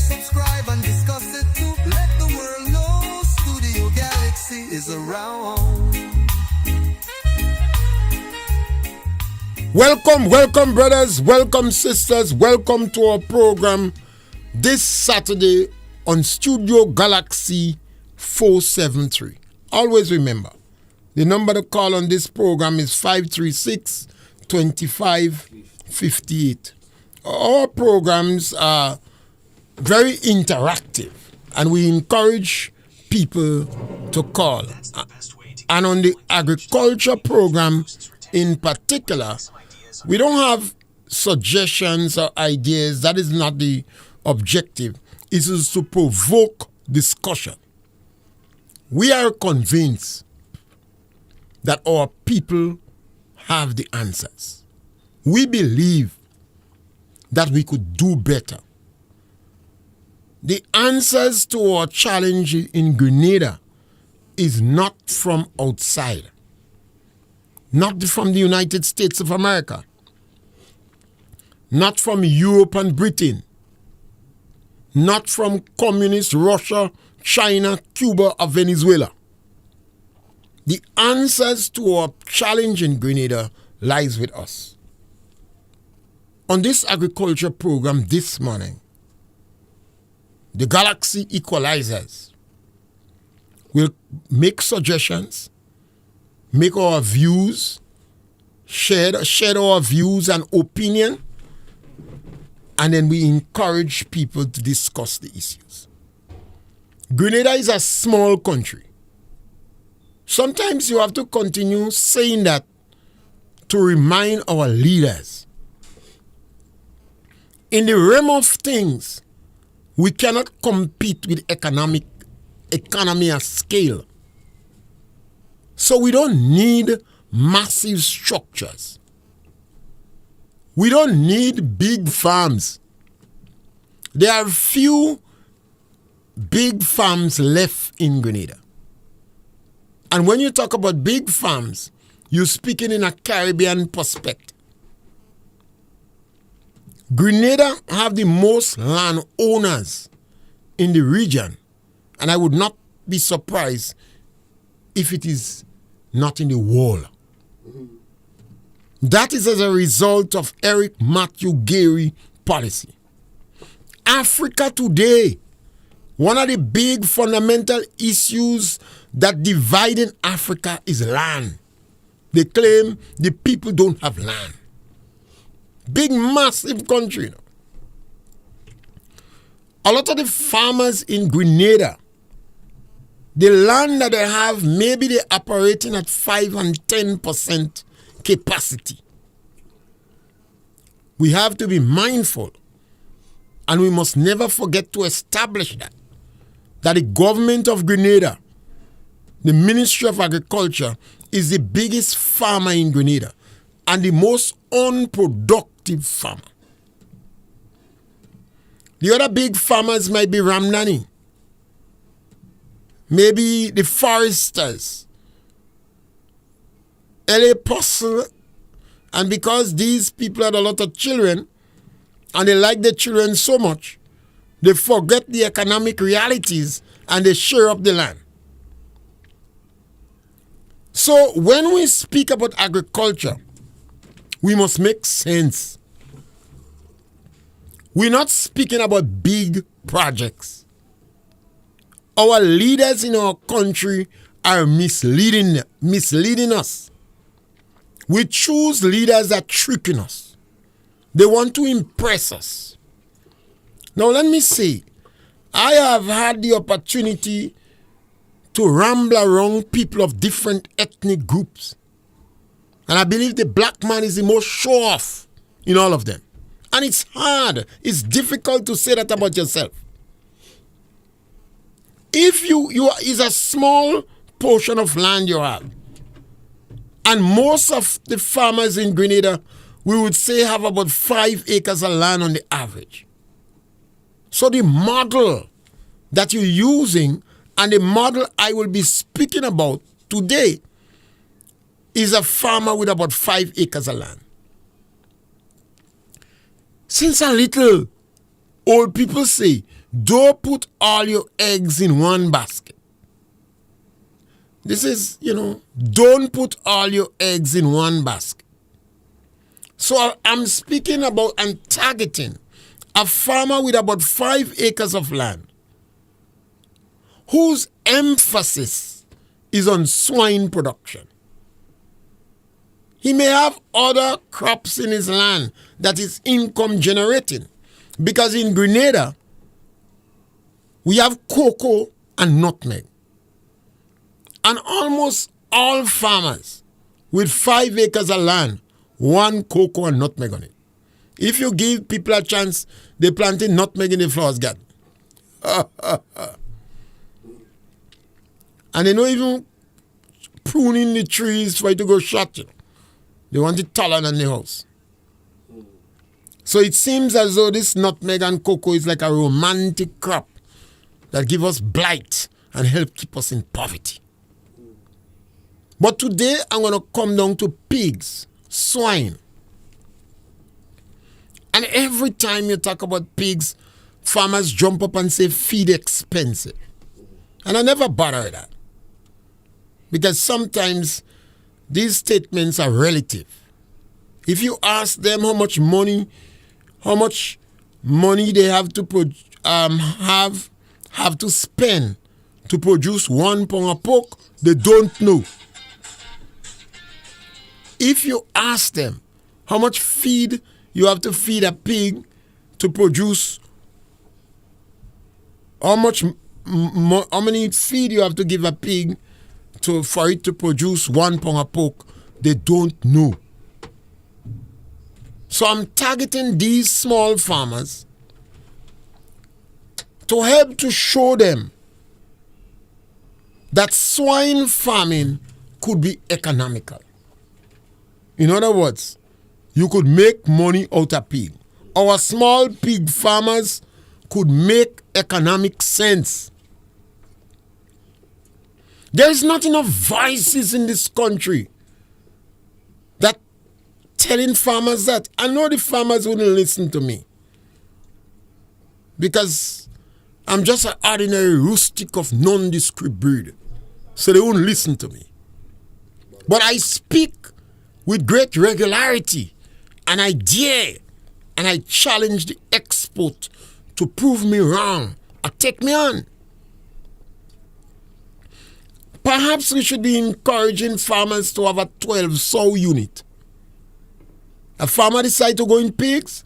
subscribe and discuss it too. Let the world know Studio Galaxy is around. Welcome, brothers. Welcome, sisters. Welcome to our program this Saturday on Studio Galaxy 473. Always remember, the number to call on this program is 536-2558. Our programs are very interactive, and we encourage people to call. And on the agriculture program in particular, we don't have suggestions or ideas. That is not the objective. It is to provoke discussion. We are convinced that our people have the answers. We believe that we could do better. The answers to our challenge in Grenada is not from outside, not from the United States of America, not from Europe and Britain, not from communist Russia, China, Cuba, or Venezuela. The answers to our challenge in Grenada lies with us. On this agriculture program this morning, the Galaxy Equalizers will make suggestions, make our views, share our views and opinion, and then we encourage people to discuss the issues. Grenada is a small country. Sometimes you have to continue saying that to remind our leaders. In the realm of things, we cannot compete with economy at scale. So we don't need massive structures. We don't need big farms. There are few big farms left in Grenada. And when you talk about big farms, you're speaking in a Caribbean perspective. Grenada have the most landowners in the region, and I would not be surprised if it is not in the world. That is as a result of Eric Matthew Gary policy. Africa today, one of the big fundamental issues that divide in Africa is land. They claim the people don't have land. Big, massive country. A lot of the farmers in Grenada, the land that they have, maybe they're operating at 5 and 10% capacity. We have to be mindful, and we must never forget to establish that the government of Grenada, the Ministry of Agriculture, is the biggest farmer in Grenada and the most unproductive farmer. The other big farmers might be Ramnani, maybe the foresters, LA Puzzle, and because these people had a lot of children and they like the children so much, they forget the economic realities and they share up the land. So when we speak about agriculture, we must make sense. We're not speaking about big projects. Our leaders in our country are misleading us. We choose leaders that tricking us. They want to impress us. Now let me say, I have had the opportunity to ramble around people of different ethnic groups. And I believe the black man is the most show-off in all of them. And it's hard, it's difficult to say that about yourself. If you is a small portion of land you have, and most of the farmers in Grenada, we would say, have about 5 acres of land on the average. So the model that you're using and the model I will be speaking about today is a farmer with about 5 acres of land. Since a little, Old people say, don't put all your eggs in one basket. This is, don't put all your eggs in one basket. So I'm speaking about and targeting a farmer with about 5 acres of land whose emphasis is on swine production. He may have other crops in his land that is income generating, because in Grenada, we have cocoa and nutmeg. And almost all farmers with 5 acres of land want cocoa and nutmeg on it. If you give people a chance, they planting nutmeg in the flowers garden. And they don't even pruning the trees for it to go short. They want it taller than the house. So it seems as though this nutmeg and cocoa is like a romantic crop that give us blight and help keep us in poverty. But today I'm going to come down to pigs, swine. And every time you talk about pigs, farmers jump up and say feed expensive. And I never bother that. Because sometimes these statements are relative. If you ask them how much money they have to spend to produce 1 pound of pork, they don't know. If you ask them how much feed you have to feed a pig to produce, how many feed you have to give a pig for it to produce 1 pound of pork, they don't know. So I'm targeting these small farmers to help to show them that swine farming could be economical. In other words, you could make money out of pig. Our small pig farmers could make economic sense. There is not enough voices in this country that telling farmers that. I know the farmers wouldn't listen to me, because I'm just an ordinary rustic of nondescript breed. So they won't listen to me. But I speak with great regularity, and I dare and I challenge the expert to prove me wrong or take me on. Perhaps we should be encouraging farmers to have a 12 sow unit. A farmer decides to go in pigs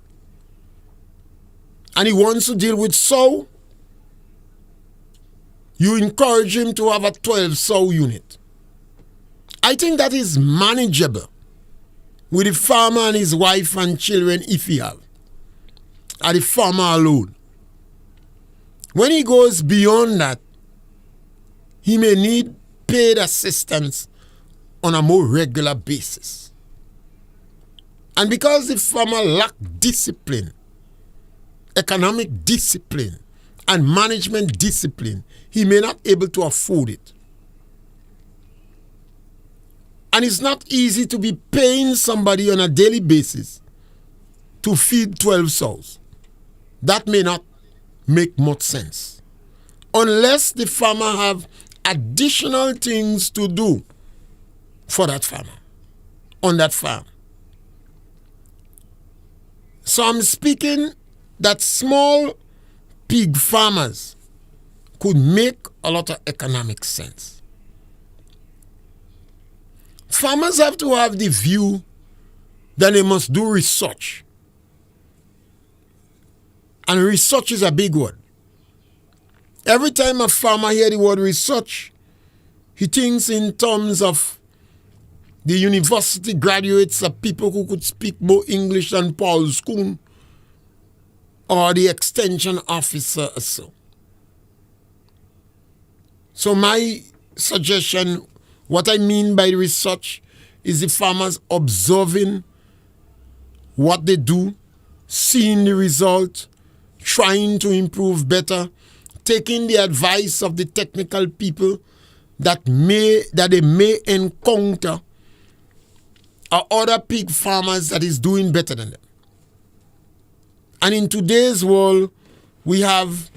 and he wants to deal with sow. You encourage him to have a 12 sow unit. I think that is manageable with the farmer and his wife and children, if he have, or the farmer alone. When he goes beyond that, he may need paid assistance on a more regular basis. And because the farmer lacks discipline, economic discipline, and management discipline, he may not be able to afford it. And it's not easy to be paying somebody on a daily basis to feed 12 sows. That may not make much sense, unless the farmer have additional things to do for that farmer on that farm. So I'm speaking that small pig farmers could make a lot of economic sense. Farmers have to have the view that they must do research. And research is a big word. Every time a farmer hears the word research, he thinks in terms of the university graduates of people who could speak more English than Paul Schoon, or the extension officer or so. So my suggestion, what I mean by research, is the farmers observing what they do, seeing the result, trying to improve better, taking the advice of the technical people that they may encounter, or other pig farmers that is doing better than them. And in today's world, we have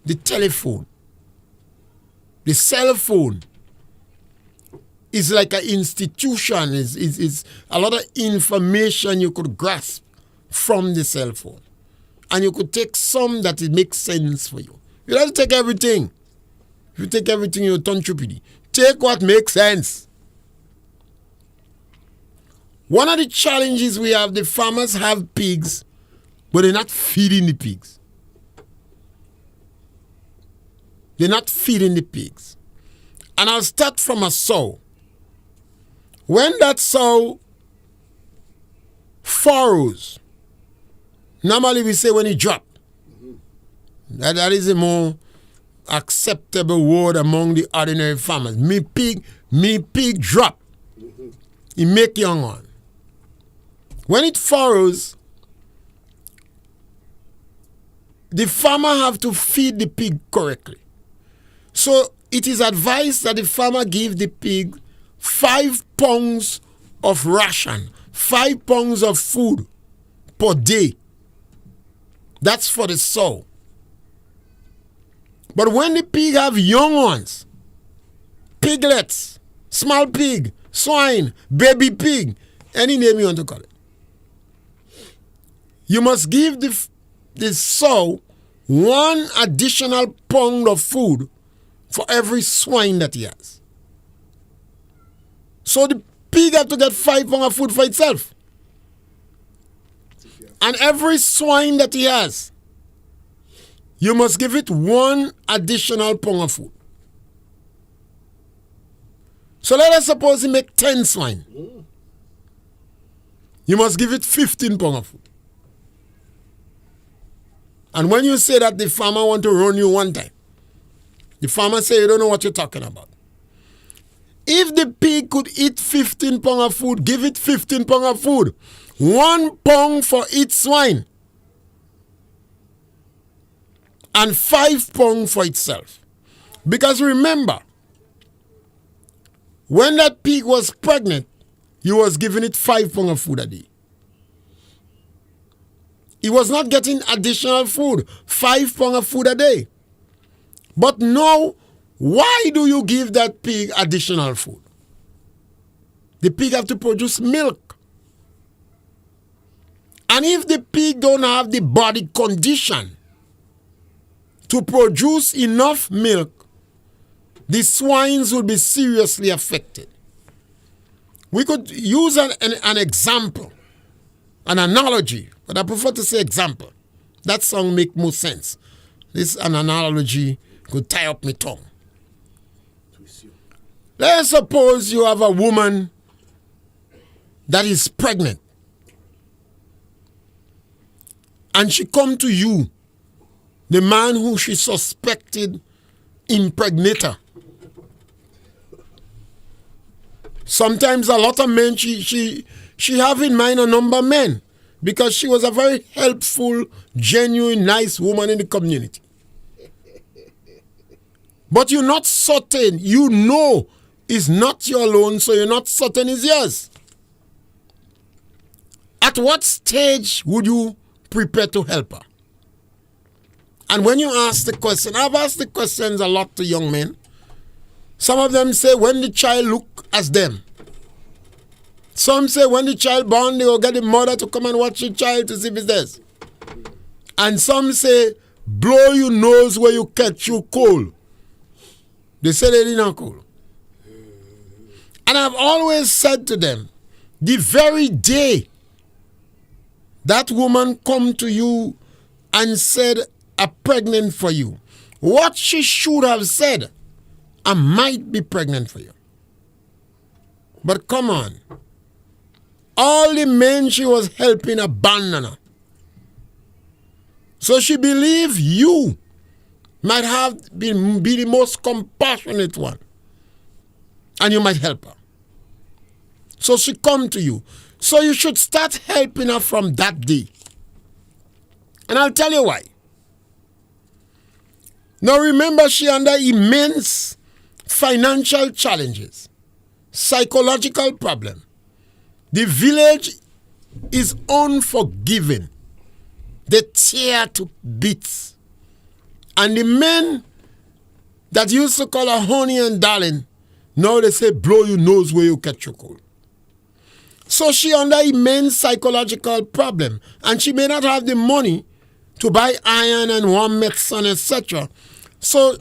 the telephone. The cell phone is like an institution. Is a lot of information you could grasp from the cell phone. And you could take some that it makes sense for you. You don't take everything. If you take everything, you'll turn stupid. Take what makes sense. One of the challenges we have, the farmers have pigs, but they're not feeding the pigs. They're not feeding the pigs. And I'll start from a sow. When that sow furrows, normally we say when it drops. That is a more acceptable word among the ordinary farmers. Me pig drop. It make young one. When it furrows, the farmer have to feed the pig correctly. So it is advised that the farmer give the pig 5 pounds of ration, 5 pounds of food per day. That's for the sow. But when the pig have young ones, piglets, small pig, swine, baby pig, any name you want to call it, you must give the sow 1 additional pound of food for every swine that he has. So the pig have to get 5 pounds of food for itself. And every swine that he has, you must give it 1 additional pound of food. So let us suppose he make 10 swine. You must give it 15 pounds of food. And when you say that, the farmer want to run you one time. The farmer say, you don't know what you're talking about. If the pig could eat 15 pounds of food, give it 15 pounds of food. 1 pound for each swine. And 5 pounds for itself. Because remember, when that pig was pregnant, you was giving it 5 pounds of food a day. He was not getting additional food, 5 pounds of food a day. But now, why do you give that pig additional food? The pig have to produce milk. And if the pig don't have the body condition to produce enough milk, the swines will be seriously affected. We could use an example, an analogy, but I prefer to say example. That song make more sense. This an analogy could tie up my tongue. Let's suppose you have a woman that is pregnant and she come to you, the man who she suspected impregnate her. Sometimes a lot of men she have in mind a number of men because she was a very helpful, genuine, nice woman in the community. But you're not certain. You know it's not your alone, so you're not certain it's yours. At what stage would you prepare to help her? And when you ask the question, I've asked the questions a lot to young men. Some of them say when the child look as them. Some say when the child born, they will get the mother to come and watch the child to see if it's theirs. And some say blow your nose where you catch you cold. They say they didn't cold. And I've always said to them, the very day that woman come to you and said, I'm pregnant for you, what she should have said, I might be pregnant for you. But come on. All the men she was helping abandoned her. So she believed you might have be the most compassionate one. And you might help her. So she come to you. So you should start helping her from that day. And I'll tell you why. Now remember, she under immense financial challenges, psychological problem. The village is unforgiving. They tear to bits. And the men that used to call her honey and darling, now they say blow your nose where you catch your cold. So she under immense psychological problem, and she may not have the money to buy iron and warm medicine, etc. So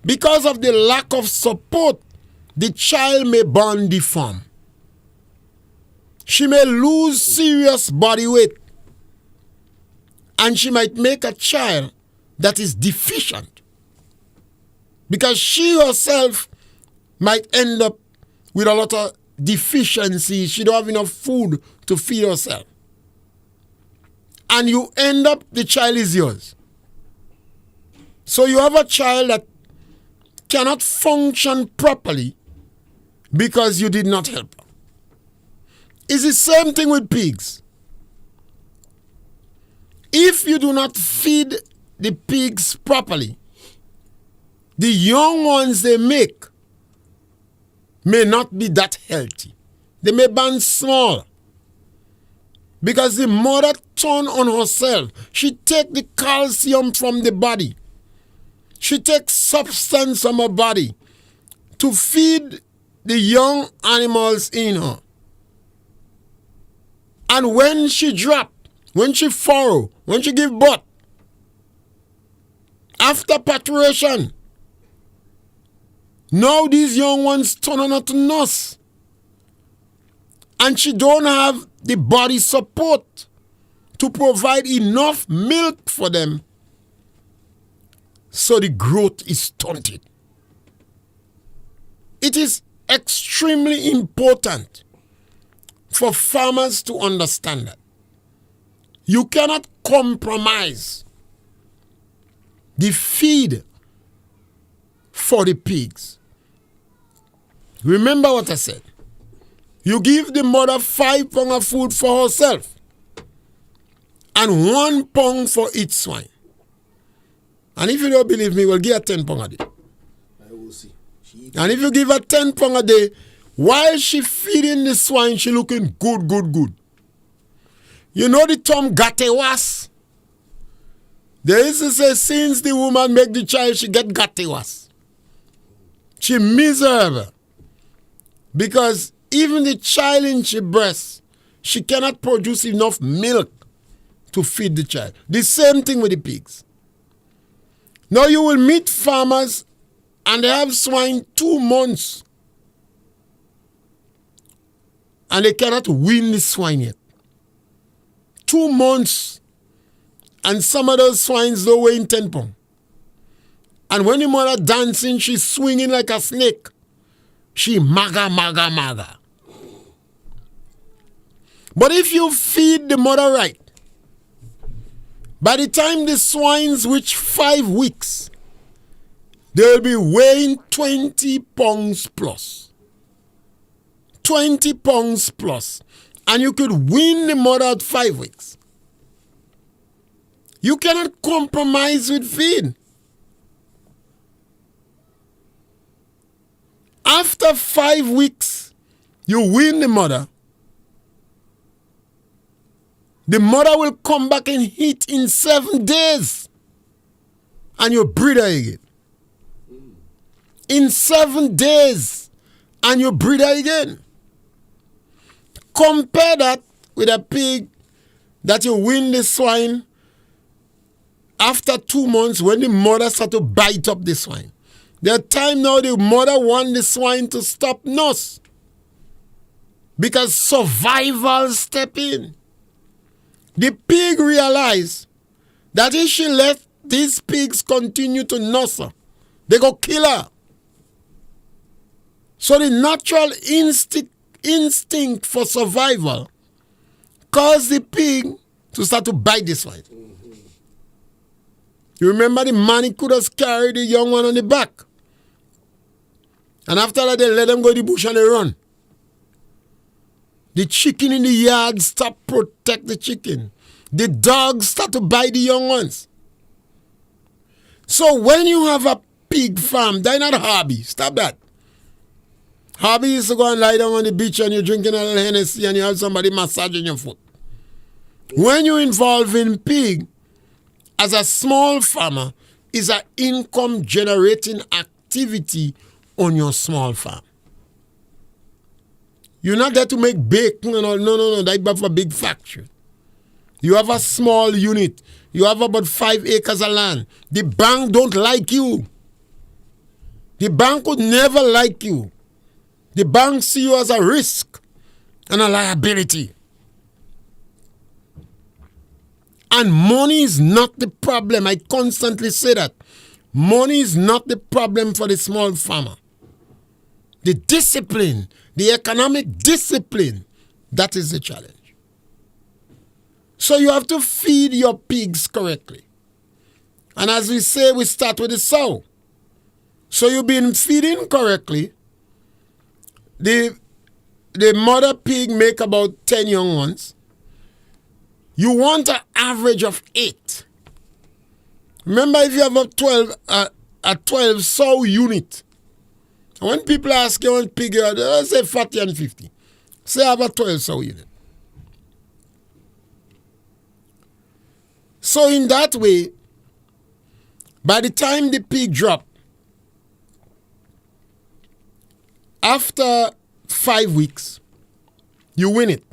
because of the lack of support, the child may born deformed. She may lose serious body weight, and she might make a child that is deficient because she herself might end up with a lot of deficiencies. She don't have enough food to feed herself. And you end up, the child is yours. So you have a child that cannot function properly because you did not help her. It's the same thing with pigs. If you do not feed the pigs properly, the young ones they make may not be that healthy. They may be small. Because the mother turn on herself. She take the calcium from the body. She takes substance from her body to feed the young animals in her. And when she drop, when she furrow, when she give birth, after parturition, now these young ones turn on her to nurse. And she don't have the body support to provide enough milk for them. So the growth is stunted. It is extremely important for farmers to understand that. You cannot compromise the feed for the pigs. Remember what I said. You give the mother 5 pounds of food for herself and 1 pound for each swine. And if you don't believe me, we'll give her 10 pounds a day. I will see. And if you give her 10 pounds a day, while she feeding the swine, she looking good, good, good. You know the term gatewas? They used to say, since the woman make the child, she get gatewas. She miserable. Because even the child in she breast, she cannot produce enough milk to feed the child. The same thing with the pigs. Now you will meet farmers and they have swine 2 months and they cannot wean the swine yet. 2 months and some of those swines don't weigh 10 pounds. And when the mother dancing, she's swinging like a snake. She maga, maga, maga. But if you feed the mother right, by the time the swines reach 5 weeks, they'll be weighing 20 pounds plus. 20 pounds plus. And you could wean the mother at 5 weeks. You cannot compromise with feed. After 5 weeks, you wean the mother. The mother will come back and eat in 7 days. And you breed her again. In 7 days. And you breed her again. Compare that with a pig that you wean the swine after 2 months when the mother start to bite up the swine. There are times now the mother wants the swine to stop nurse. Because survival step in. The pig realized that if she let these pigs continue to nurse her, they go kill her. So the natural instinct for survival caused the pig to start to bite the swine. You remember the man, he could have carried the young one on the back. And after that, they let them go to the bush and they run. The chicken in the yard stop protect the chicken. The dogs start to bite the young ones. So when you have a pig farm, they're not a hobby. Stop that. Hobby is to go and lie down on the beach and you're drinking a little Hennessy and you have somebody massaging your foot. When you involve in pig, as a small farmer, is an income generating activity on your small farm. You're not there to make bacon and all. No. That's for a big factory. You have a small unit. You have about 5 acres of land. The bank don't like you. The bank would never like you. The bank see you as a risk and a liability. And money is not the problem. I constantly say that. Money is not the problem for the small farmer. The discipline, the economic discipline, that is the challenge. So you have to feed your pigs correctly. And as we say, we start with the sow. So you've been feeding correctly. The mother pig make about 10 young ones. You want an average of 8. Remember, if you have a 12 sow unit, and when people ask you on pig, they say 40 and 50. Say I have a 12 sow unit. So in that way, by the time the pig drop, after 5 weeks, you win it.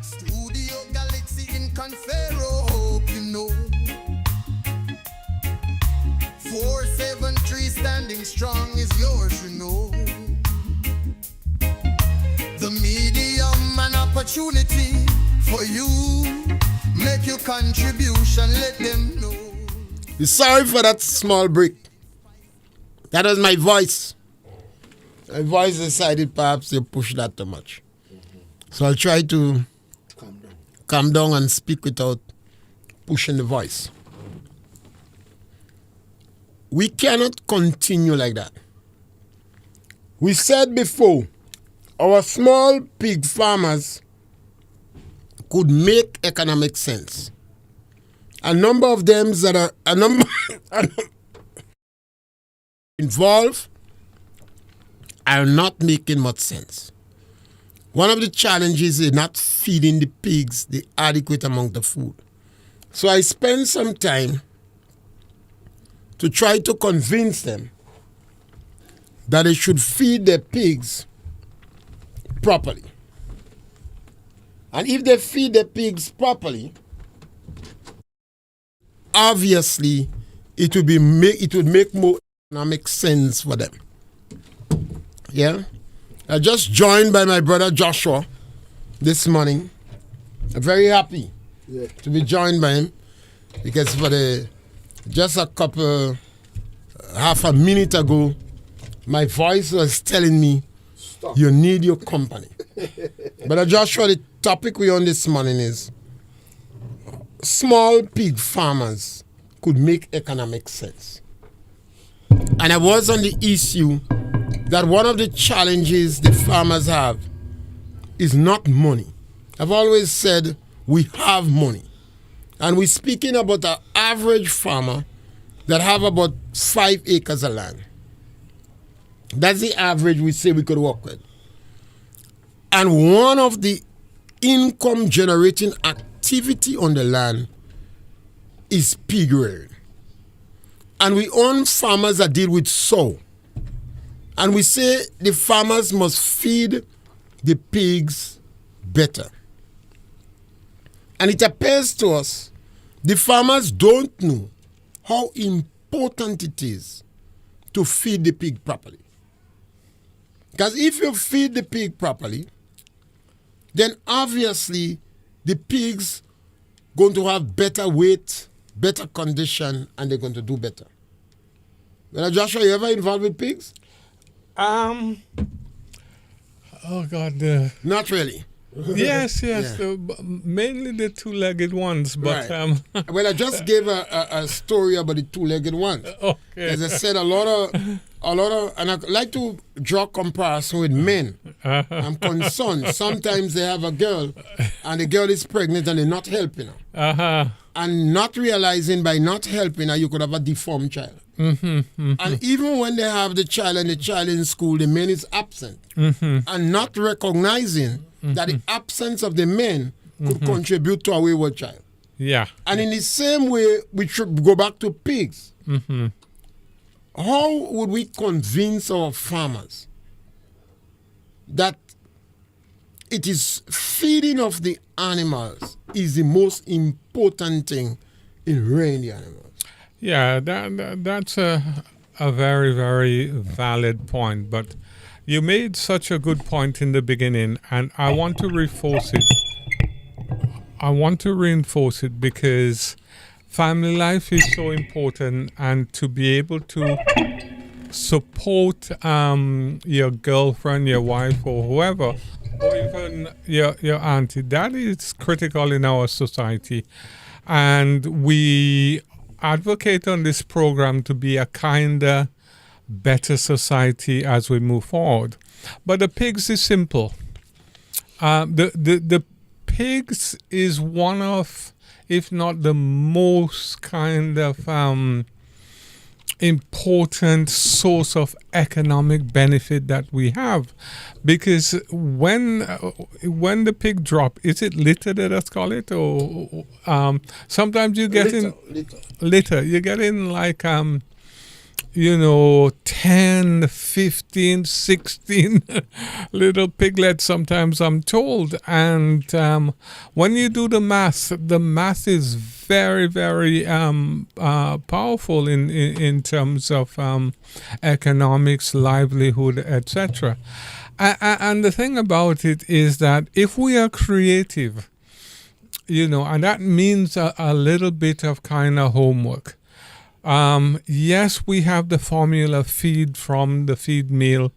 Studio Galaxy in Confero, hope you know. 473 standing strong is yours, you know. The medium and opportunity for you. Make your contribution, let them know. Sorry for that small break. That was my voice. My voice decided perhaps to push that too much. So I'll try to calm down and speak without pushing the voice. We cannot continue like that. We said before, our small pig farmers could make economic sense. A number of them that are involved are not making much sense. One of the challenges is not feeding the pigs the adequate amount of food. So I spent some time to try to convince them that they should feed their pigs properly. And if they feed their pigs properly, obviously it would make more economic sense for them. Yeah? I just joined by my brother Joshua this morning. I'm very happy to be joined by him because for just half a minute ago, my voice was telling me, stop. You need your company. Brother Joshua, the topic we're on this morning is small pig farmers could make economic sense. And I was on the issue that one of the challenges the farmers have is not money. I've always said we have money. And we're speaking about an average farmer that have about 5 acres of land. That's the average we say we could work with. And one of the income generating activity on the land is pig rearing. And we own farmers that deal with sow. And we say the farmers must feed the pigs better. And it appears to us the farmers don't know how important it is to feed the pig properly. Because if you feed the pig properly, then obviously the pigs going to have better weight, better condition, and they're going to do better. Well, Joshua, you ever involved with pigs? Oh God, Not really. Yes, mainly the two-legged ones, but Right. Well, I just gave a story about the two-legged ones. okay. As I said, a lot of, and I like to draw comparison with men. I'm concerned. Sometimes they have a girl, and the girl is pregnant, and they're not helping her. And not realizing by not helping her, you could have a deformed child. And even when they have the child and the child in school, the man is absent. And not recognizing that the absence of the men could contribute to a wayward child. Yeah. And in the same way, we should go back to pigs. How would we convince our farmers that it is feeding of the animals is the most important thing in rearing the animals? Yeah, that's a very, very valid point. But you made such a good point in the beginning, and I want to reinforce it. Because family life is so important, and to be able to support your girlfriend, your wife, or whoever, or even your auntie, that is critical in our society. And we advocate on this program to be a kinder, better society as we move forward. But the pigs is simple. The pigs is one of, if not the most kind of important source of economic benefit that we have, because when the pig drop, is it litter that I call it, or sometimes you get litter. You get in like 10, 15, 16 little piglets, sometimes I'm told. And when you do the math is very, very powerful in terms of economics, livelihood, etc. And the thing about it is that if we are creative, and that means a little bit of kind of homework. Yes, we have the formula feed from the feed meal,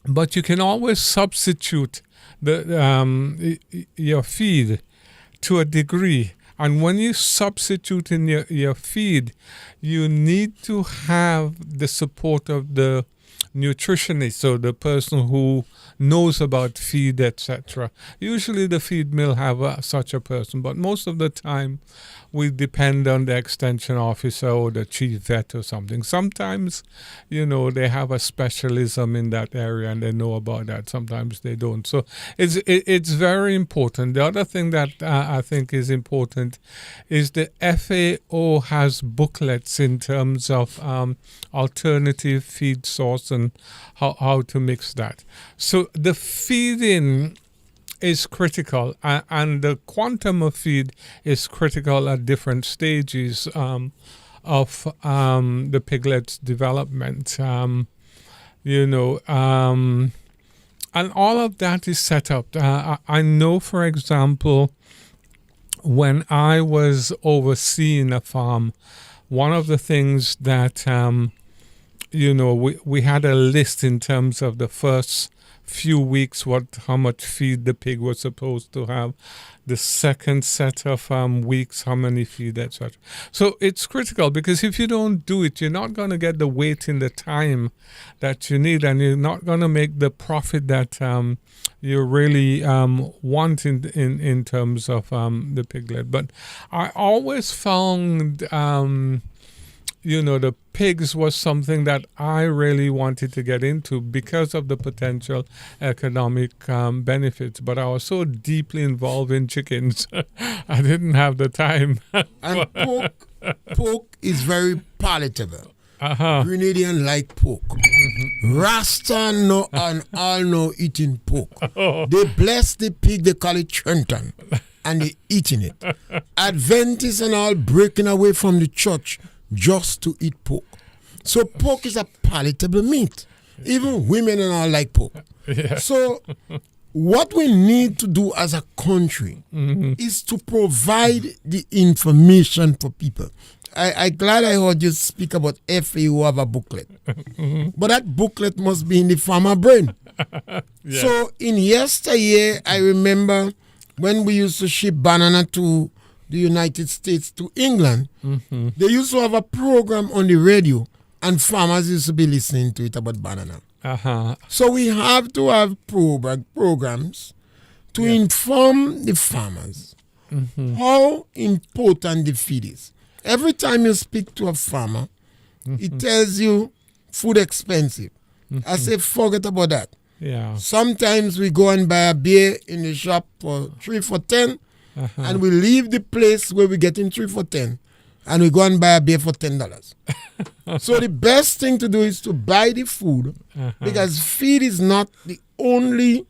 but you can always substitute your feed to a degree. And when you substitute in your feed, you need to have the support of the nutritionist, so the person who knows about feed, etc. Usually the feed mill have such a person, but most of the time we depend on the extension officer or the chief vet or something. Sometimes, they have a specialism in that area and they know about that. Sometimes they don't. So it's very important. The other thing that I think is important is the FAO has booklets in terms of alternative feed source and how to mix that. So the feeding is critical, and the quantum of feed is critical at different stages of the piglet's development. And all of that is set up. I know, for example, when I was overseeing a farm, one of the things that we had a list in terms of the first few weeks how much feed the pig was supposed to have, the second set of weeks how many feed, etc. So it's critical, because if you don't do it, you're not going to get the weight in the time that you need, and you're not going to make the profit that you really want in terms of the piglet. But I always found the pigs was something that I really wanted to get into because of the potential economic benefits. But I was so deeply involved in chickens, I didn't have the time. And pork is very palatable. Grenadian like pork. Rasta know and all know eating pork. They bless the pig, they call it Trenton, and they eating it. Adventists and all breaking away from the church just to eat pork. So pork is a palatable meat. Even women and all like pork. Yeah. So what we need to do as a country is to provide the information for people. I'm glad I heard you speak about FAO have a booklet. But that booklet must be in the farmer brain. Yes. So in yesteryear, I remember when we used to ship banana to the United States to England, they used to have a program on the radio, and farmers used to be listening to it about banana. Uh-huh. So we have to have programs to inform the farmers how important the feed is. Every time you speak to a farmer, it tells you food expensive. I say forget about that. Yeah. Sometimes we go and buy a beer in the shop for 3 for 10, and we leave the place where we're getting 3 for 10, and we go and buy a beer for $10. So the best thing to do is to buy the food, because feed is not the only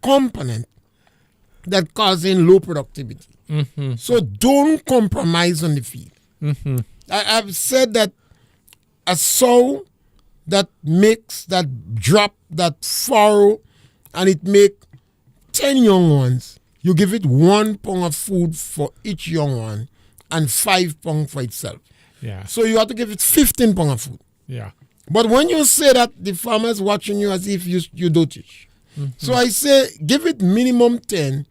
component that causing low productivity. So don't compromise on the feed. I've said that a sow that makes that drop, that furrow, and it make 10 young ones, you give it 1 pound of food for each young one and 5 pounds for itself. Yeah. So you have to give it 15 pounds of food. Yeah. But when you say that, the farmer's watching you as if you dotage. So I say give it minimum 10,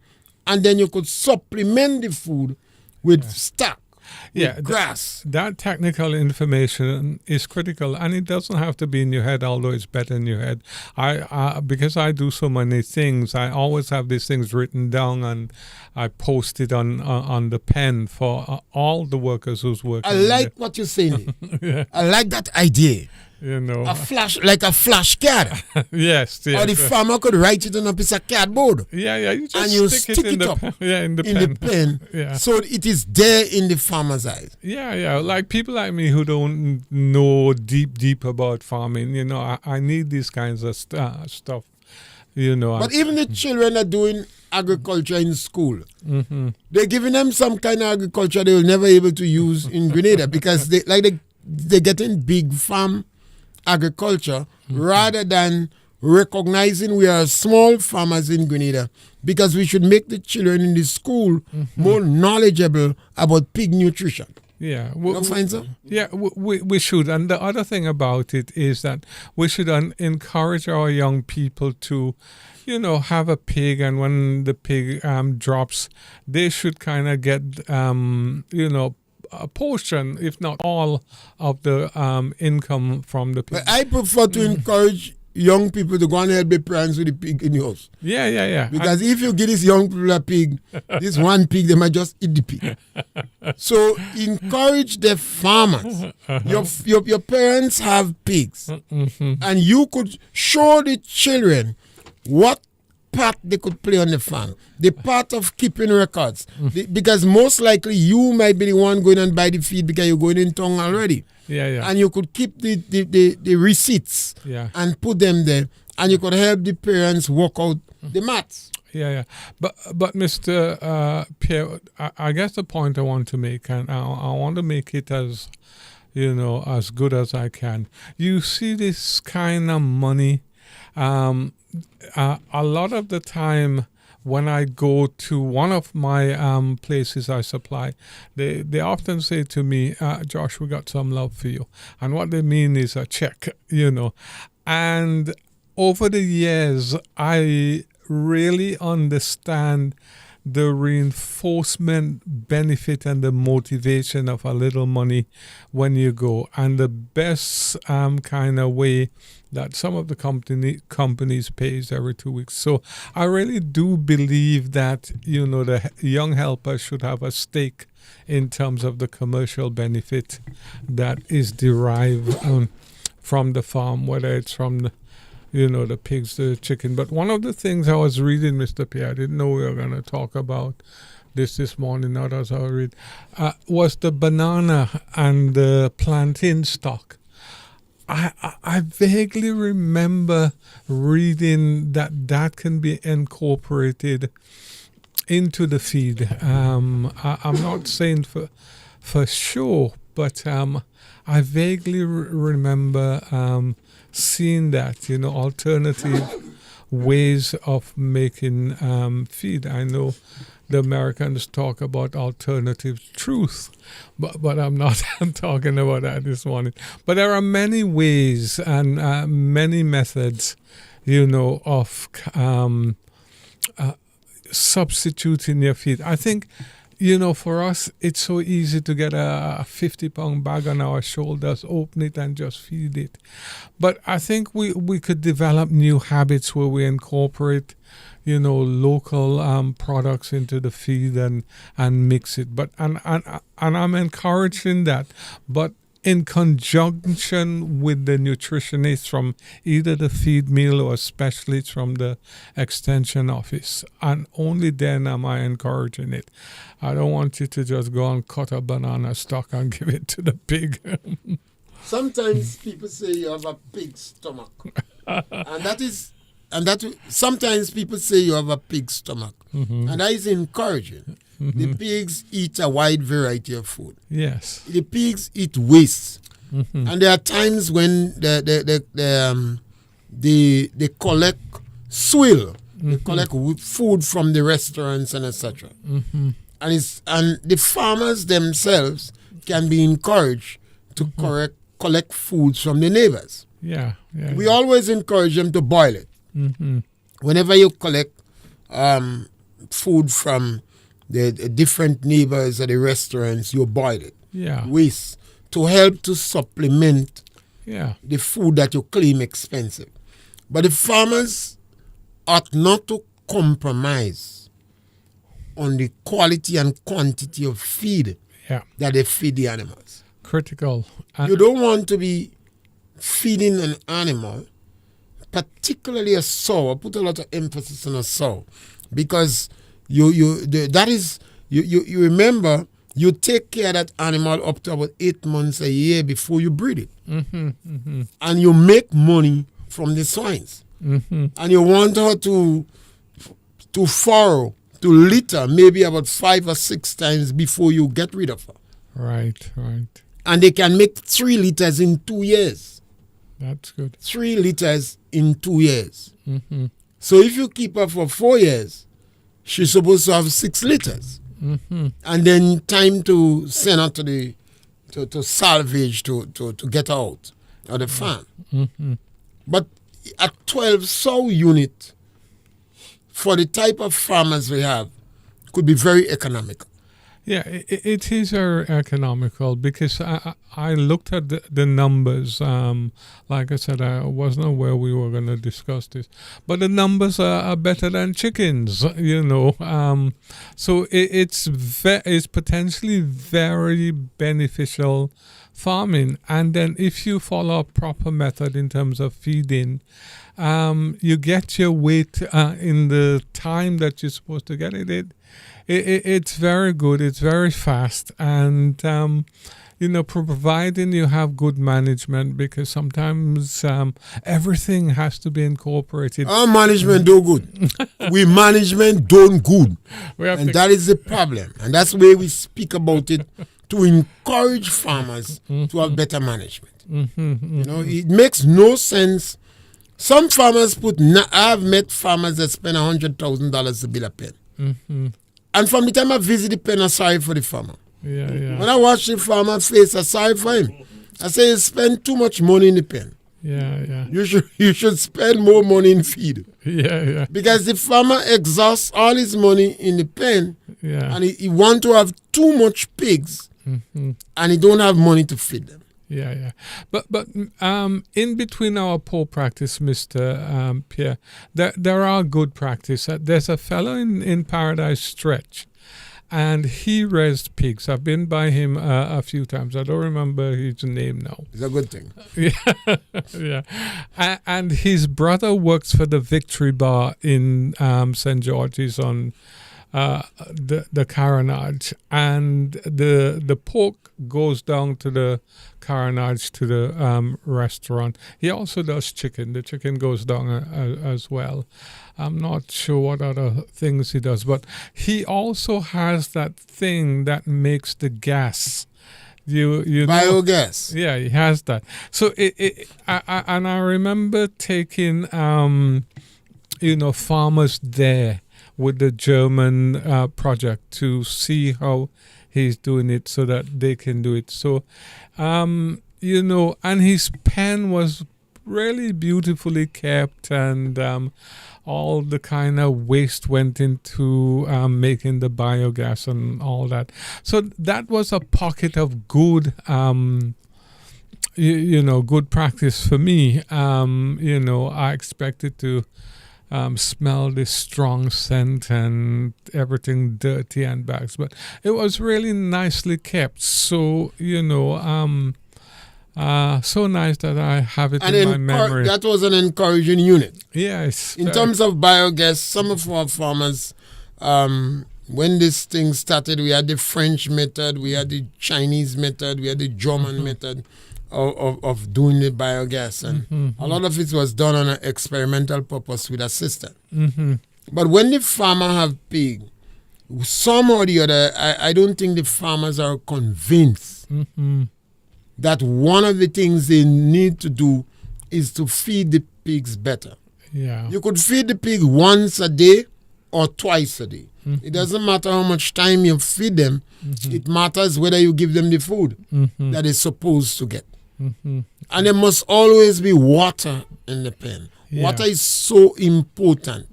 and then you could supplement the food with stock. Yeah, Grass. That technical information is critical, and it doesn't have to be in your head, although it's better in your head. Because I do so many things, I always have these things written down, and I post it on the pen for all the workers who's working. I like what you're saying. I like that idea. You know, A flash card. yes, yes. Or the farmer could write it on a piece of cardboard. Yeah, you just And you stick stick it in it up the in the in pen. the pen. Yeah. So it is there in the farmer's eyes. Yeah. Like people like me who don't know deep about farming, you know, I need these kinds of stuff. You know. But even the children are doing agriculture in school. They're giving them some kind of agriculture they will never able to use in Grenada, because they're getting big farm agriculture rather than recognizing we are small farmers in Grenada, because we should make the children in the school more knowledgeable about pig nutrition. Yeah. You don't find so? Yeah, we should. And the other thing about it is that we should encourage our young people to, you know, have a pig, and when the pig drops, they should kind of get, you know, a portion, if not all, of the income from the pig. But I prefer to encourage young people to go and help their parents with the pig in the house. Yeah. Because if you give these young people a pig, this one pig, they might just eat the pig. So encourage the farmers. Your parents have pigs. And you could show the children what part they could play on the farm. The part of keeping records. Because most likely you might be the one going and buy the feed because you're going in town already. Yeah. And you could keep the receipts and put them there. And you could help the parents work out the maths. Yeah. But Mr. Pierre, I guess the point I want to make, and I want to make it as, you know, as good as I can. You see this kind of money, a lot of the time when I go to one of my places I supply, they often say to me, Josh, we got some love for you. And what they mean is a check, you know. And over the years, I really understand the reinforcement benefit and the motivation of a little money when you go. And the best kind of way that some of the companies pays every 2 weeks. So I really do believe that, you know, the young helper should have a stake in terms of the commercial benefit that is derived from the farm, whether it's from the, you know, the pigs, the chicken. But one of the things I was reading, Mr. Pierre, I didn't know we were going to talk about this morning, not as I read, was the banana and the plantain stock. I vaguely remember reading that can be incorporated into the feed. I'm not saying for sure, but I vaguely remember seeing that, you know, alternative ways of making feed. I know the Americans talk about alternative truth, but I'm not talking about that this morning. But there are many ways and many methods, of substituting your feed. I think, for us, it's so easy to get a 50-pound bag on our shoulders, open it and just feed it. But I think we could develop new habits where we incorporate, local products into the feed and mix it. But and I'm encouraging that. But in conjunction with the nutritionist from either the feed mill or specialist from the extension office. And only then am I encouraging it. I don't want you to just go and cut a banana stalk and give it to the pig. Sometimes people say you have a pig stomach. Sometimes people say you have a pig stomach. Mm-hmm. And that is encouraging. Mm-hmm. The pigs eat a wide variety of food. Yes. The pigs eat waste. Mm-hmm. And there are times when they collect swill. Mm-hmm. They collect food from the restaurants and etc. Mm-hmm. And the farmers themselves can be encouraged to collect foods from the neighbors. We always encourage them to boil it. Mm-hmm. Whenever you collect food from the different neighbors at the restaurants, you boil it. Waste to help to supplement the food that you claim expensive. But the farmers ought not to compromise on the quality and quantity of feed that they feed the animals. Critical. You don't want to be feeding an animal, particularly a sow. I put a lot of emphasis on a sow because you remember you take care of that animal up to about 8 months a year before you breed it. Mm-hmm, mm-hmm. And you make money from the swines. Mm-hmm. And you want her to furrow, to litter maybe about 5 or 6 times before you get rid of her. Right. And they can make 3 liters in 2 years. That's good. 3 liters in 2 years. Mm-hmm. So if you keep her for 4 years, she's supposed to have 6 liters. Mm-hmm. And then time to send her to salvage to get her out of the farm. Mm-hmm. But a 12 sow unit for the type of farmers we have could be very economical. Yeah, it is very economical because I looked at the numbers. Like I said, I wasn't aware we were going to discuss this. But the numbers are better than chickens, So it's potentially very beneficial farming. And then if you follow a proper method in terms of feeding, you get your weight in the time that you're supposed to get it. It's very good. It's very fast, and providing you have good management, because sometimes everything has to be incorporated. Our management do good. We management don't good, and that is the problem. And that's where we speak about it to encourage farmers to have better management. It makes no sense. Some farmers I've met farmers that spend $100,000 to build a pen. Mm-hmm. And from the time I visit the pen, I'm sorry for the farmer. Yeah. When I watch the farmer face, I'm sorry for him. I say, you spend too much money in the pen. Yeah. You should spend more money in feed. Yeah. Because the farmer exhausts all his money in the pen, and he want to have too much pigs, and he don't have money to feed them. Yeah. But in between our poor practice, Mr. Pierre, there are good practice. There's a fellow in Paradise Stretch, and he raised pigs. I've been by him a few times. I don't remember his name now. It's a good thing. Yeah. And his brother works for the Victory Bar in St. George's on the Carronage, and the pork goes down to the Carronage to the restaurant. He also does chicken. The chicken goes down as well. I'm not sure what other things he does, but he also has that thing that makes the gas. You Biogas. Yeah, he has that. So I remember taking farmers there with the German project to see how he's doing it so that they can do it. So, and his pen was really beautifully kept, and all the kind of waste went into making the biogas and all that. So that was a pocket of good, good practice for me. I expected to smell this strong scent and everything dirty and bags, but it was really nicely kept. So so nice that I have it in my memory. That was an encouraging unit. Yes. In terms of biogas, some of our farmers, when this thing started, we had the French method, we had the Chinese method, we had the German method of doing the biogas. And a lot of it was done on an experimental purpose with a system. But when the farmer have pig, some or the other, I don't think the farmers are convinced that one of the things they need to do is to feed the pigs better. Yeah. You could feed the pig once a day or twice a day. It doesn't matter how much time you feed them. It matters whether you give them the food that it's supposed to get. And there must always be water in the pen. Yeah. Water is so important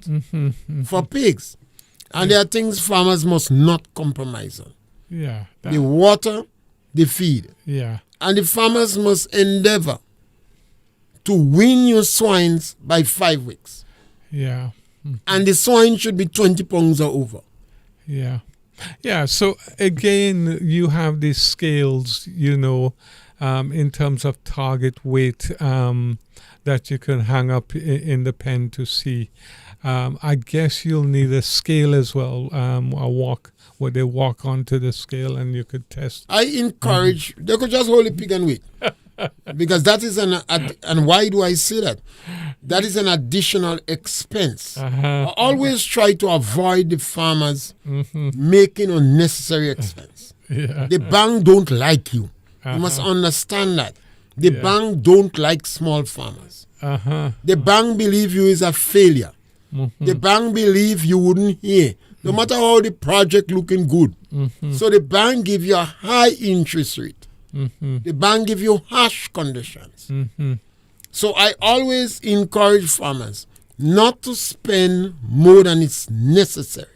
for pigs. And there are things farmers must not compromise on. Yeah. The water, the feed. Yeah. And the farmers must endeavor to wean your swines by 5 weeks. Yeah. And the swine should be 20 pounds or over. Yeah. Yeah. So again, you have these scales, in terms of target weight that you can hang up in the pen to see. I guess you'll need a scale as well, where they walk onto the scale and you could test. I encourage, they could just hold a pig and wait. Because that is and why do I say that? That is an additional expense. I always try to avoid the farmers making unnecessary expense. Yeah. The bank don't like you. You must understand that. The bank don't like small farmers. The bank believe you is a failure. The bank believe you wouldn't hear, no matter how the project looking good. So the bank give you a high interest rate. The bank give you harsh conditions. So I always encourage farmers not to spend more than is necessary.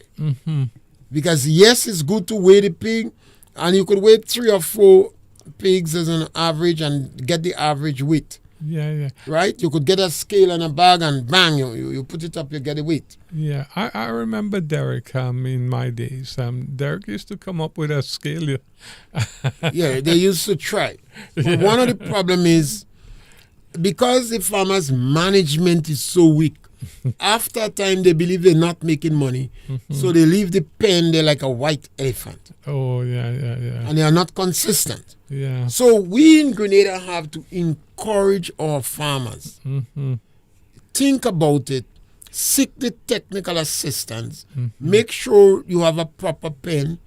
Because yes, it's good to weigh the pig, and you could weigh 3 or 4 pigs as an average and get the average weight. Yeah. Right? You could get a scale and a bag and bang, you put it up, you get a weight. Yeah, I remember Derek in my days. Derek used to come up with a scale. Yeah, they used to try. But one of the problem is, because the farmers' management is so weak, after a time they believe they're not making money, so they leave the pen there like a white elephant. Oh, yeah. And they are not consistent. Yeah. So we in Grenada have to encourage our farmers. Think about it. Seek the technical assistance. Make sure you have a proper pen.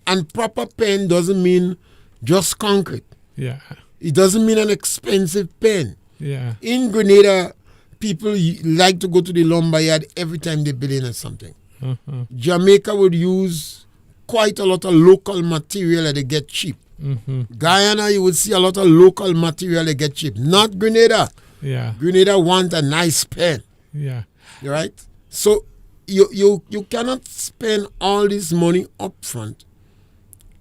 And proper pen doesn't mean just concrete. Yeah. It doesn't mean an expensive pen. Yeah. In Grenada, people like to go to the lumber yard every time they build in or something. Jamaica would use quite a lot of local material that they get cheap. Guyana, you would see a lot of local material they get cheap. Not Grenada. Yeah. Grenada want a nice pen. Yeah. Right? So you cannot spend all this money up front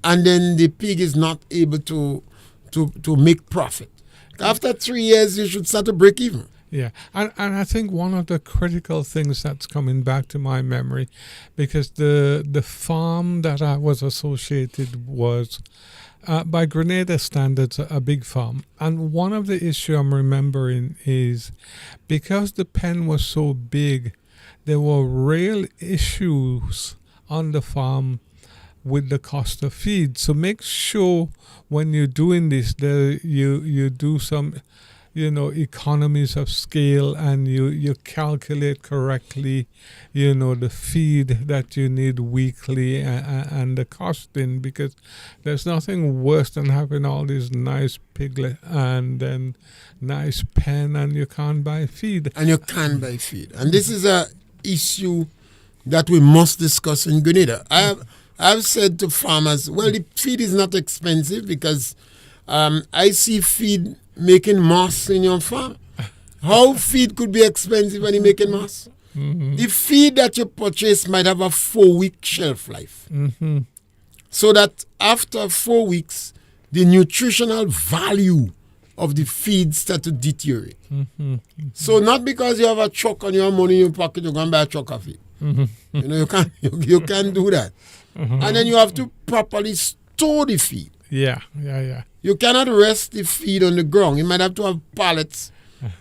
and then the pig is not able to make profit. After 3 years, you should start to break even. Yeah, and I think one of the critical things that's coming back to my memory, because the farm that I was associated was, by Grenada standards, a big farm. And one of the issues I'm remembering is because the pen was so big, there were real issues on the farm with the cost of feed. So make sure when you're doing this, you do some economies of scale, and you calculate correctly, the feed that you need weekly and the costing, because there's nothing worse than having all these nice piglet and then nice pen and you can't buy feed. And this is a issue that we must discuss in Grenada. I've said to farmers, well, the feed is not expensive because I see feed making moss in your farm. How feed could be expensive when you making mass? The feed that you purchase might have a 4-week shelf life. So that after 4 weeks, the nutritional value of the feed start to deteriorate. So not because you have a truck and you have money in your pocket, you're going to buy a truck of feed. You can't do that. And then you have to properly store the feed. Yeah. You cannot rest the feed on the ground. You might have to have pallets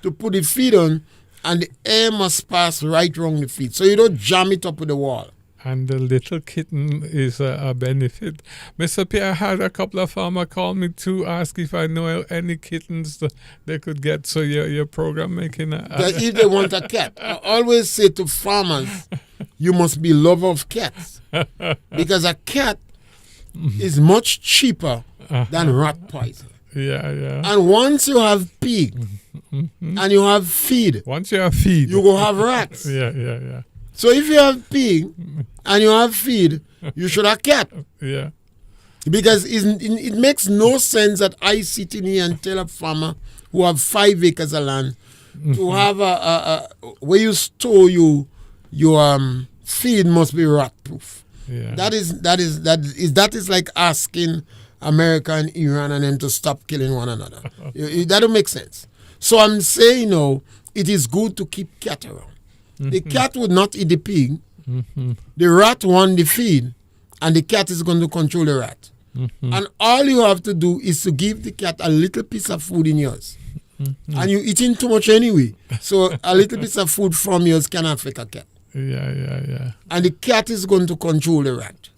to put the feed on, and the air must pass right around the feed. So you don't jam it up with the wall. And the little kitten is a benefit. Mr. Pierre, I had a couple of farmers call me to ask if I know any kittens that they could get. So your program making That if they want a cat, I always say to farmers, you must be lover of cats. Because a cat is much cheaper than rat poison. Yeah. And once you have pig and you have feed, Once you have feed, you go have rats. Yeah. So if you have pig and you have feed, you should have cat. Yeah. Because it makes no sense that I sit in here and tell a farmer who have 5 acres of land to have a where you store your feed must be rat proof. Yeah. That is like asking America and Iran and them to stop killing one another. That don't make sense. So I'm saying, it is good to keep cat around. The cat would not eat the pig. The rat want the feed, and the cat is going to control the rat. And all you have to do is to give the cat a little piece of food in yours. And you're eating too much anyway. So a little piece of food from yours can affect a cat. Yeah. And the cat is going to control the rat.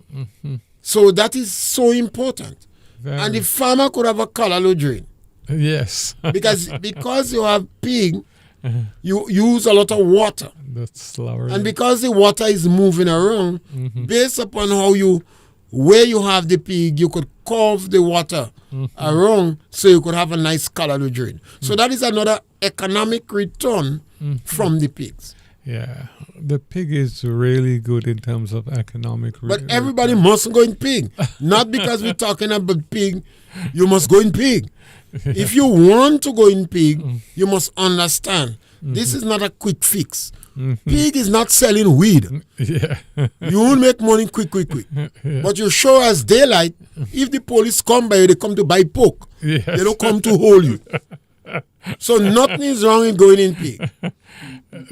So that is so important. And the farmer could have a color drain. Yes. because you have pig, you use a lot of water. That's slower. And because the water is moving around, based upon where you have the pig, you could curve the water around so you could have a nice color drain. So that is another economic return from the pigs. Yeah, the pig is really good in terms of economic. But everybody must go in pig. Not because we're talking about pig, you must go in pig. If you want to go in pig, you must understand this is not a quick fix. Pig is not selling weed. Yeah. You won't make money quick. Yeah. But you show us daylight. If the police come by you, they come to buy pork. Yes. They don't come to hold you. So nothing is wrong in going in pig.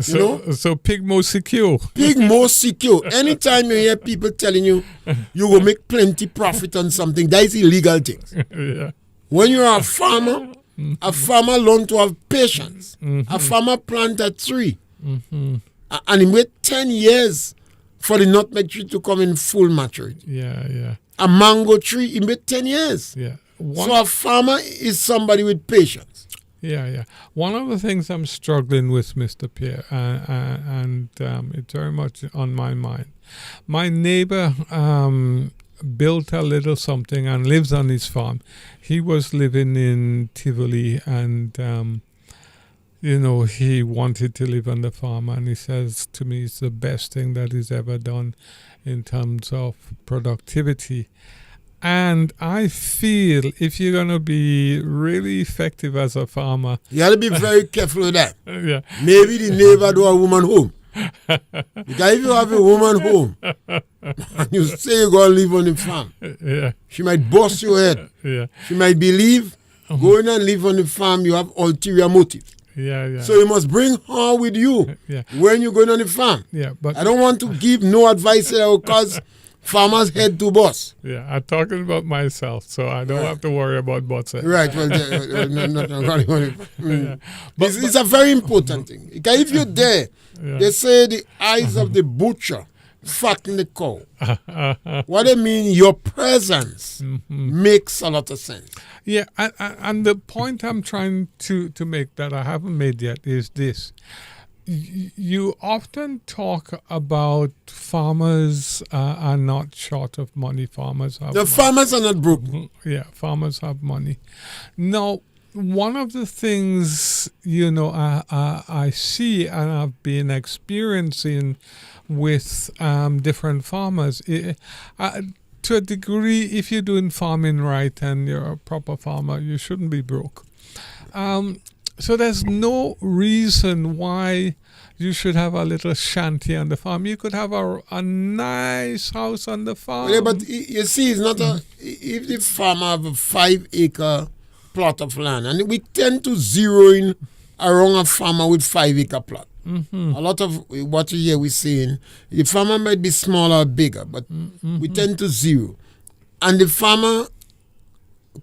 So pig more secure. Pig more secure. Anytime you hear people telling you will make plenty profit on something, that is illegal things. Yeah. When you're a farmer learn to have patience. A farmer plant a tree. And he wait 10 years for the nutmeg tree to come in full maturity. Yeah. A mango tree, he wait 10 years. Yeah. So a farmer is somebody with patience. Yeah. One of the things I'm struggling with, Mr. Pierre, and it's very much on my mind. My neighbor built a little something and lives on his farm. He was living in Tivoli, and he wanted to live on the farm, and he says to me it's the best thing that he's ever done in terms of productivity. And I feel if you're going to be really effective as a farmer, you have to be very careful with that. Yeah. Maybe the neighbor do a woman home. Because if you have a woman home and you say you're going to live on the farm, she might bust your head. Yeah. She might believe going and live on the farm, you have ulterior motives. Yeah. So you must bring her with you when you're going on the farm. Yeah, but I don't want to give no advice here because farmers head to boss. Yeah, I'm talking about myself, so I don't have to worry about boss. Right. Well, it's a very important thing. Because if you're there, they say the eyes of the butcher fatten the cow. What I mean, your presence makes a lot of sense. Yeah, and the point I'm trying to make that I haven't made yet is this. You often talk about farmers are not short of money. Farmers have money. Farmers are not broke. Yeah, farmers have money. Now, one of the things, I see and I've been experiencing with different farmers, to a degree, if you're doing farming right and you're a proper farmer, you shouldn't be broke. So there's no reason why you should have a little shanty on the farm. You could have a nice house on the farm. Yeah, but you see, it's not a. If the farmer have a 5-acre plot of land, and we tend to zero in around a farmer with 5-acre plot. A lot of what you hear we saying, the farmer might be smaller or bigger, but we tend to zero. And the farmer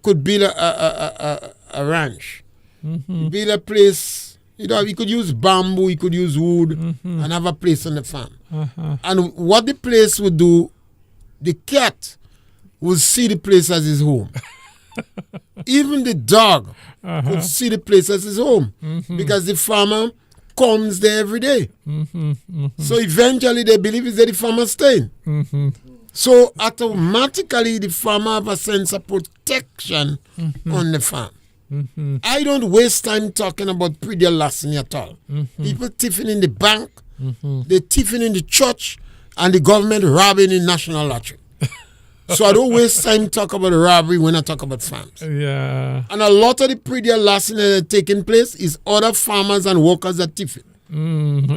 could build a ranch, build a place. You know, he could use bamboo, he could use wood, and have a place on the farm. And what the place would do, the cat would see the place as his home. Even the dog could see the place as his home because the farmer comes there every day. So eventually they believe it's that the farmer staying. So automatically the farmer have a sense of protection on the farm. I don't waste time talking about predial larceny at all. People thieving in the bank, they thieving in the church, and the government robbing in national lottery. So I don't waste time talking about robbery when I talk about farms. Yeah. And a lot of the predial larceny that are taking place is other farmers and workers that thieving.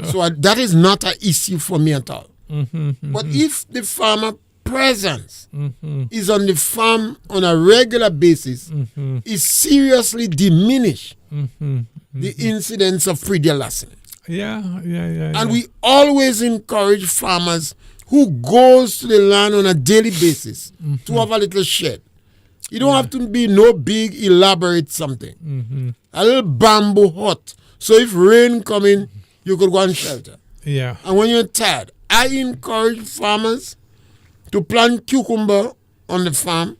So that is not an issue for me at all. But if the farmer presence is on the farm on a regular basis, it seriously diminish the incidence of predial larceny. Yeah. And we always encourage farmers who goes to the land on a daily basis to have a little shed. You don't have to be no big elaborate something. A little bamboo hut. So if rain coming, you could go and shelter. Yeah. And when you're tired, I encourage farmers to plant cucumber on the farm,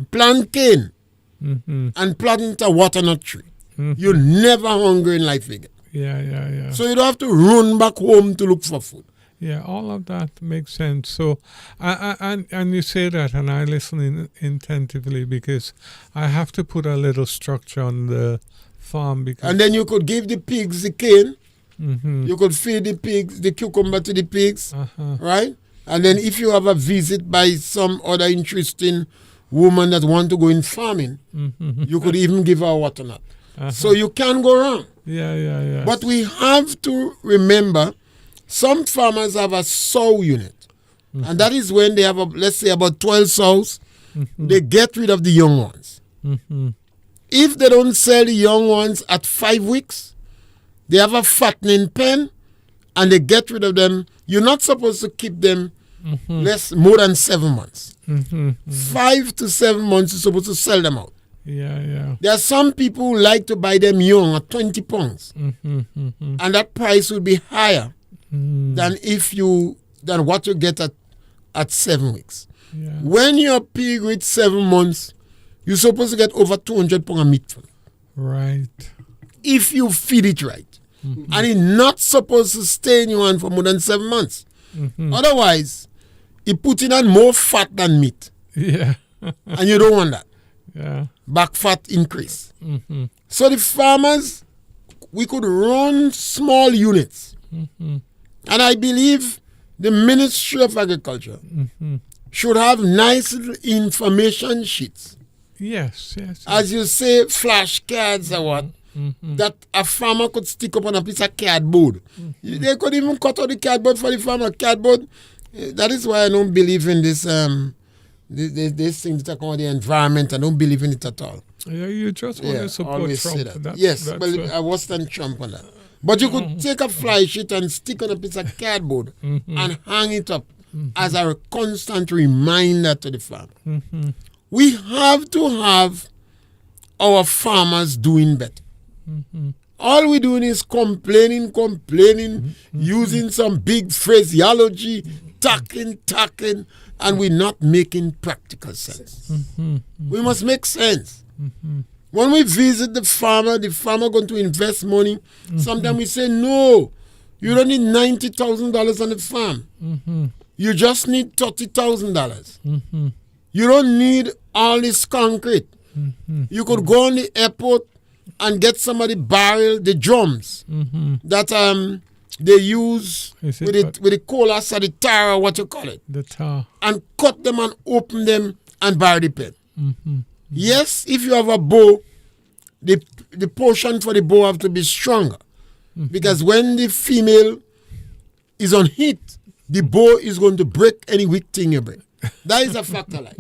plant cane, and plant a watermelon tree. You're never hungry in life again. Yeah. So you don't have to run back home to look for food. Yeah, all of that makes sense. So, and you say that, and I listen attentively because I have to put a little structure on the farm. Because And then you could give the pigs the cane. You could feed the pigs, the cucumber to the pigs, right? And then if you have a visit by some other interesting woman that want to go in farming, you could even give her a watermelon. So you can't go wrong. Yeah. But we have to remember, some farmers have a sow unit. And that is when they have, let's say, about 12 sows, they get rid of the young ones. If they don't sell the young ones at 5 weeks, they have a fattening pen and they get rid of them. You're not supposed to keep them more than 7 months. 5 to 7 months, you're supposed to sell them out. Yeah. There are some people who like to buy them young at 20 pounds. And that price will be higher than what you get at 7 weeks. Yeah. When your pig reach 7 months, you're supposed to get over 200 pounds of meat from it. Right. If you feed it right. And it's not supposed to stay in your hand for more than 7 months. Otherwise, it puts in on more fat than meat. Yeah. And you don't want that. Yeah. Back fat increase. So the farmers, we could run small units. And I believe the Ministry of Agriculture should have nice little information sheets. Yes. As you say, flashcards or what, that a farmer could stick up on a piece of cardboard. They could even cut out the cardboard for the farmer. Cardboard, that is why I don't believe in this these things that come on the environment. I don't believe in it at all. Yeah, you just want to support Trump. Say that. Yes, I was stand Trump on that. But you could take a fly sheet and stick on a piece of cardboard and hang it up as a constant reminder to the farmer. We have to have our farmers doing better. All we're doing is complaining, using some big phraseology, talking, and we're not making practical sense. We must make sense. When we visit the farmer going to invest money. Sometimes we say, no, you don't need $90,000 on the farm. You just need $30,000. You don't need all this concrete. You could go on the airport and get somebody barrel the drums that they use with the cola, or the tar, or what you call it. The tar. And cut them and open them and barrel the pen. Yes, if you have a bow the portion for the bow have to be stronger. Because when the female is on heat, the bow is going to break any weak thing you break. That is a factor like.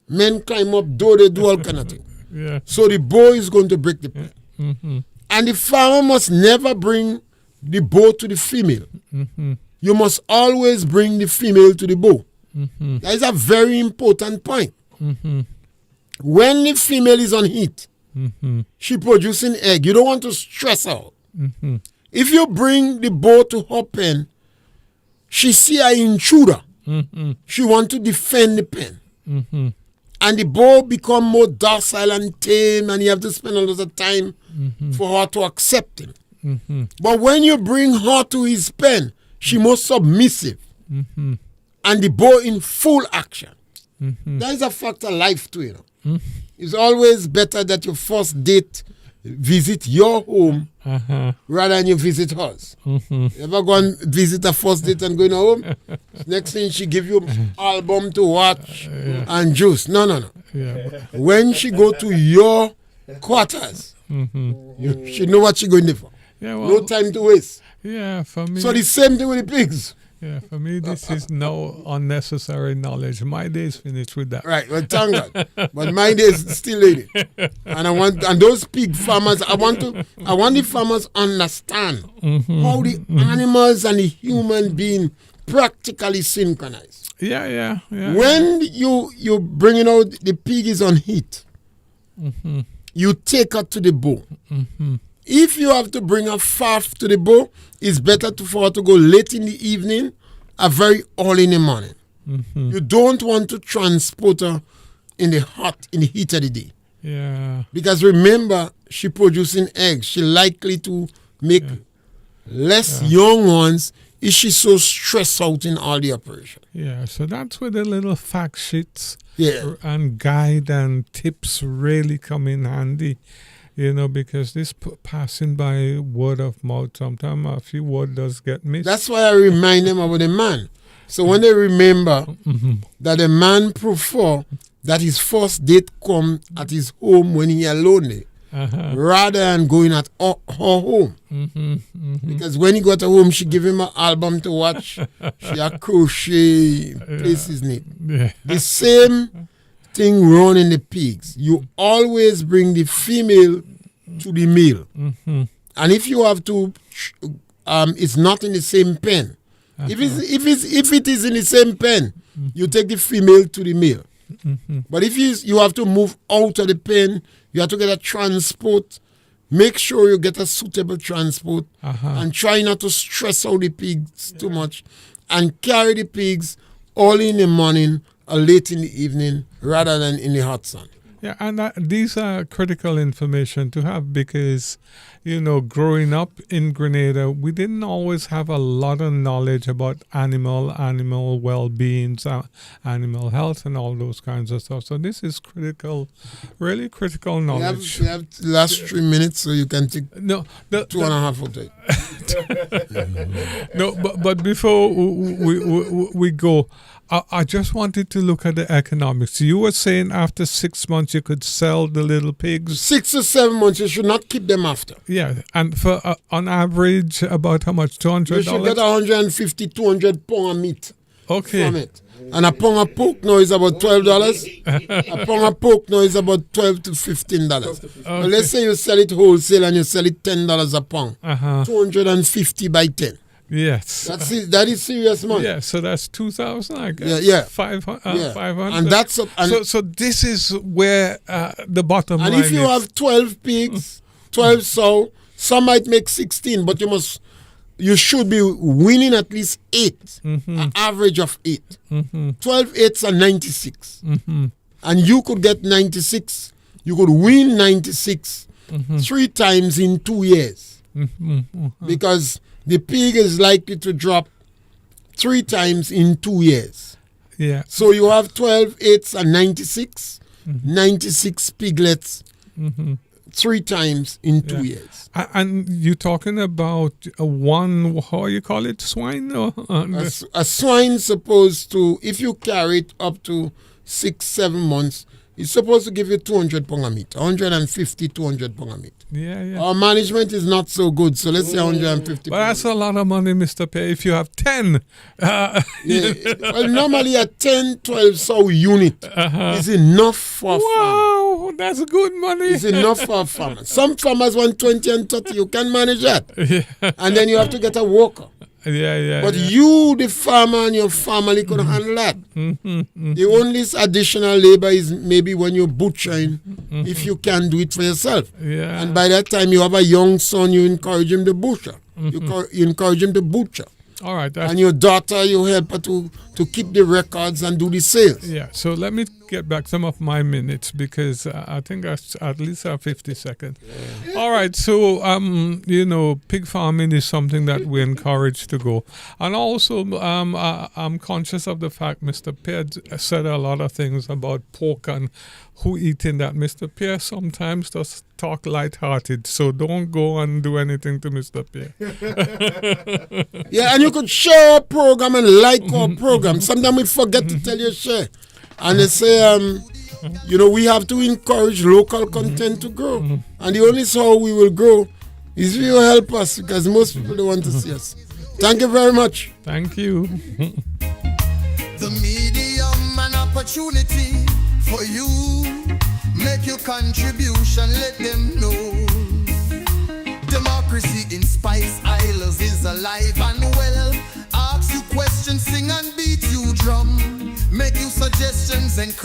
Men climb up, they do all kind of things. Yeah. So the bow is going to break the pen. And the farmer must never bring the bow to the female. You must always bring the female to the bow. That is a very important point. When the female is on heat, she producing egg. You don't want to stress out. If you bring the bow to her pen, she see an intruder. She want to defend the pen. And the bow become more docile and tame, and you have to spend a lot of time for her to accept him. But when you bring her to his pen, she more submissive. And the bow in full action. That is a factor of life too, you know. It's always better that your first date visit your home rather than you visit hers. You ever go and visit a first date and go in her home? Next thing she give you album to watch and juice. No. Yeah. When she go to your quarters, she know what she going there for. Yeah, well, No time to waste. Yeah, for me. So the same thing with the pigs. Yeah, for me, this is no unnecessary knowledge. My day's finished with that. Right, well, thank God. But my day is still lady. And those pig farmers, I want the farmers understand how the animals and the human being practically synchronized. Yeah. When you bringing out the pig is on heat, you take her to the bow. If you have to bring her far to the bow, it's better for her to go late in the evening or very early in the morning. You don't want to transport her in the heat of the day. Yeah. Because remember, she producing eggs. She likely to make less young ones if she's so stressed out in all the operation. Yeah, so that's where the little fact sheets Yeah. and guide and tips really come in handy. You know, because this passing by word of mouth, sometimes a few words does get missed. That's why I remind them about the man. So when they remember that the man prefer that his first date come at his home when he alone there, rather than going at her home. Because when he got home, she give him an album to watch. She a crochet, places neat. Yeah. The same thing run in the pigs. You always bring the female to the male. And if you have to, it's not in the same pen. If it is in the same pen, you take the female to the male. But if you have to move out of the pen, you have to get a transport. Make sure you get a suitable transport and try not to stress out the pigs too much, and carry the pigs early in the morning or late in the evening rather than in the hot sun. Yeah, and these are critical information to have because, you know, growing up in Grenada, we didn't always have a lot of knowledge about animal well-being, animal health, and all those kinds of stuff. So this is critical, really critical knowledge. We have last 3 minutes, so you can take No, 2.5 of it. No, but before we go, I just wanted to look at the economics. You were saying after 6 months you could sell the little pigs. 6 to 7 months, you should not keep them after. Yeah, and for on average, about how much? $200? You should get 150, 200 pound of meat Okay. from it. And a pound of pork now is about $12. A pound of pork now is about $12 to $15. But let's say you sell it wholesale and you sell it $10 a pound. 250 by 10. Yes. That is serious money. Yeah, so that's 2,000, I guess. Yeah. 500. And that's so this is where the bottom line and if you is. have 12 pigs, 12 sow, some might make 16, but you should be winning at least 8, an average of 8. 12 eights are 96. And you could get 96. You could win 96 3 times in 2 years. Because the pig is likely to drop 3 times in 2 years. Yeah. So you have 12 eights and 96, 96 piglets 3 times in 2 years. And you're talking about one, how you call it, swine? Or, A swine supposed to, if you carry it up to 6, 7 months, it's supposed to give you 200 pounds of meat, 150, 200 pounds of meat. Yeah. Our management is not so good, so let's say 150 But that's a lot of money, Mr. Pierre. If you have 10, Yeah. Well, normally a 10, 12 sow unit is enough for a farmer. wow, that's good money. It's enough for a farmer. Some farmers want 20 and 30. You can manage that. Yeah. And then you have to get a worker. Yeah. But you, the farmer, and your family could handle that. The only additional labor is maybe when you're butchering, if you can do it for yourself. Yeah. And by that time, you have a young son, you encourage him to butcher. You encourage him to butcher. All right. That's, And your daughter, you help her to keep the records and do the sales. yeah. So let me get back some of my minutes because I think I at least have 50 seconds. All right. So, pig farming is something that we encourage to go. And also, I'm conscious of the fact Mr. Pierre said a lot of things about pork and who eating that. Mr. Pierre sometimes does talk lighthearted. So don't go and do anything to Mr. Pierre. Yeah, and you could share our program and like our program. Sometimes we forget to tell you share. And they say, we have to encourage local content to grow. And the only how we will grow is if you help us, because most people don't want to see us. Thank you very much. Thank you. The medium and opportunity for you. Make your contribution, let them know. Democracy in Spice Isles is alive and well. Ask you questions, sing and beat you drum. Make you suggestions and